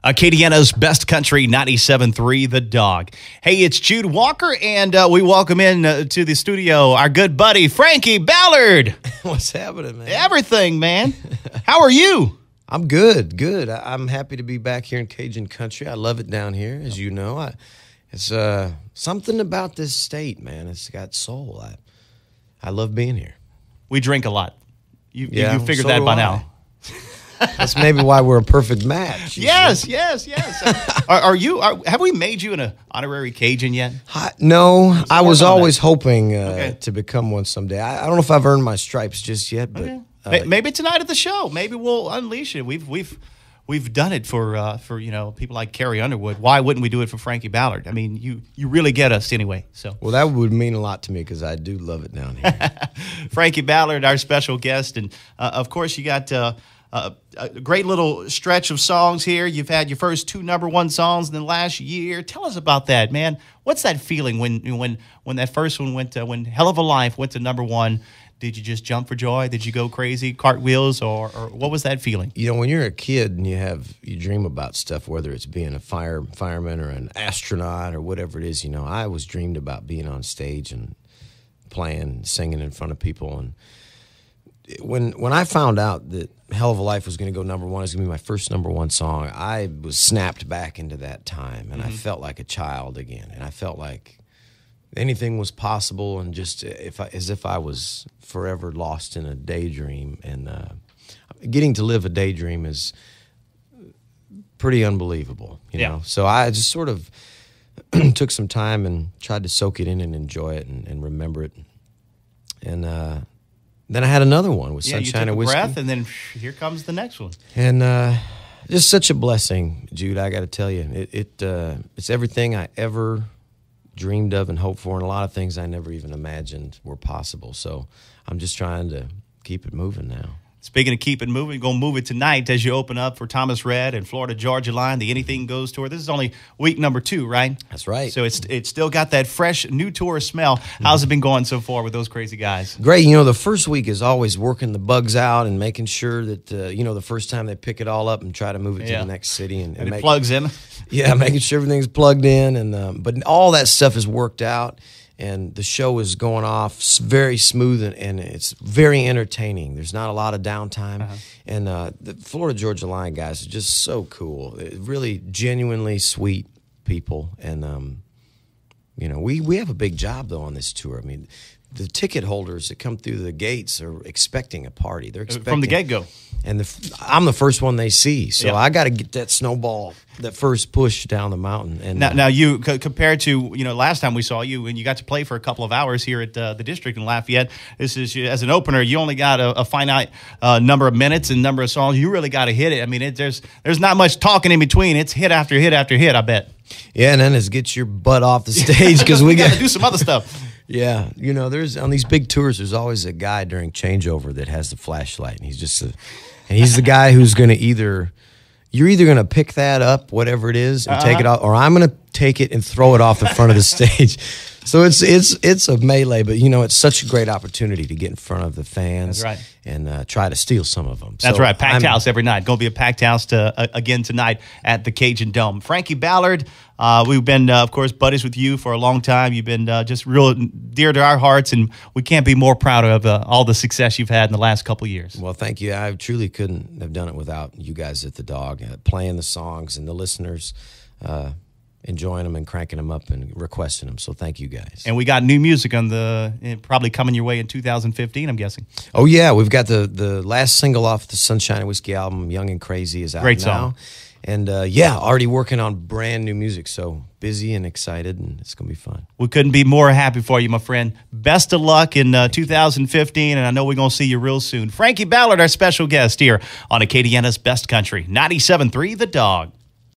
Acadiana's Best Country 97.3 The Dog. Hey, it's Jude Walker, and we welcome in to the studio our good buddy, Frankie Ballard. What's happening, man? Everything, man. How are you? I'm good, good. I'm happy to be back here in Cajun country. I love it down here, as you know. It's something about this state, man. It's got soul. I love being here. We drink a lot. You figured that by now. That's maybe why we're a perfect match. Yes. Have we made you an honorary Cajun yet? No, I was always hoping to become one someday. I don't know if I've earned my stripes just yet, but maybe tonight at the show. Maybe we'll unleash it. We've done it for people like Carrie Underwood. Why wouldn't we do it for Frankie Ballard? I mean, you really get us anyway. So well, that would mean a lot to me because I do love it down here. Frankie Ballard, our special guest, and of course you got. A great little stretch of songs here. You've had your first 2 #1 songs in the last year. Tell us about that, man. What's that feeling when that first one went to, when Hell of a Life went to #1? Did you just jump for joy? Did you go crazy, cartwheels, or what was that feeling? You know, when you're a kid and you dream about stuff, whether it's being a fireman or an astronaut or whatever it is, I always dreamed about being on stage and playing, singing in front of people. And when I found out that Hell of a Life was going to go #1, it was going to be my first #1 song, I was snapped back into that time, and I felt like a child again, and I felt like anything was possible, and just as if I was forever lost in a daydream. And getting to live a daydream is pretty unbelievable, you know? So I just sort of took some time and tried to soak it in and enjoy it and remember it. And then I had another one with Sunshine and Whiskey. Breath, and then here comes the next one. And just such a blessing, Jude, I got to tell you. It's everything I ever dreamed of and hoped for, and a lot of things I never even imagined were possible. So I'm just trying to keep it moving now. Speaking of keep it moving, going to move it tonight as you open up for Thomas Rhett and Florida-Georgia line, the Anything Goes tour. This is only week #2, right? That's right. So it's still got that fresh new tour smell. How's it been going so far with those crazy guys? Great. The first week is always working the bugs out and making sure that, the first time they pick it all up and try to move it to the next city. And it plugs in. Yeah, making sure everything's plugged in. And but all that stuff is worked out. And the show is going off very smooth, and it's very entertaining. There's not a lot of downtime. And the Florida-Georgia line guys are just so cool. Really genuinely sweet people. And, we have a big job, though, on this tour. I mean, the ticket holders that come through the gates are expecting a party. They're expecting from the get-go. And I'm the first one they see, so I got to get that snowball, that first push down the mountain. And now you compared to last time we saw you, and you got to play for a couple of hours here at the district in Lafayette. This is as an opener. You only got a finite number of minutes and number of songs. You really got to hit it. I mean, there's not much talking in between. It's hit after hit after hit. I bet. Yeah, and then it's get your butt off the stage because we got to do some other stuff. Yeah, there's on these big tours, there's always a guy during changeover that has the flashlight, and he's the guy who's going to you're either going to pick that up, whatever it is, and take it off, or I'm going to take it and throw it off the front of the stage. So it's a melee, but it's such a great opportunity to get in front of the fans. That's right. And try to steal some of them. That's right. Packed house every night. Going to be a packed house again tonight at the Cajundome. Frankie Ballard, we've been, of course, buddies with you for a long time. You've been just real dear to our hearts, and we can't be more proud of all the success you've had in the last couple of years. Well, thank you. I truly couldn't have done it without you guys at the Dog, playing the songs and the listeners, enjoying them and cranking them up and requesting them. So thank you guys. And we got new music on probably coming your way in 2015, I'm guessing. Oh, yeah. We've got the last single off the Sunshine and Whiskey album, Young and Crazy, is out Great now. Song. And, already working on brand new music. So busy and excited, and it's going to be fun. We couldn't be more happy for you, my friend. Best of luck in 2015, and I know we're going to see you real soon. Frankie Ballard, our special guest here on Acadiana's Best Country, 97.3 The Dog.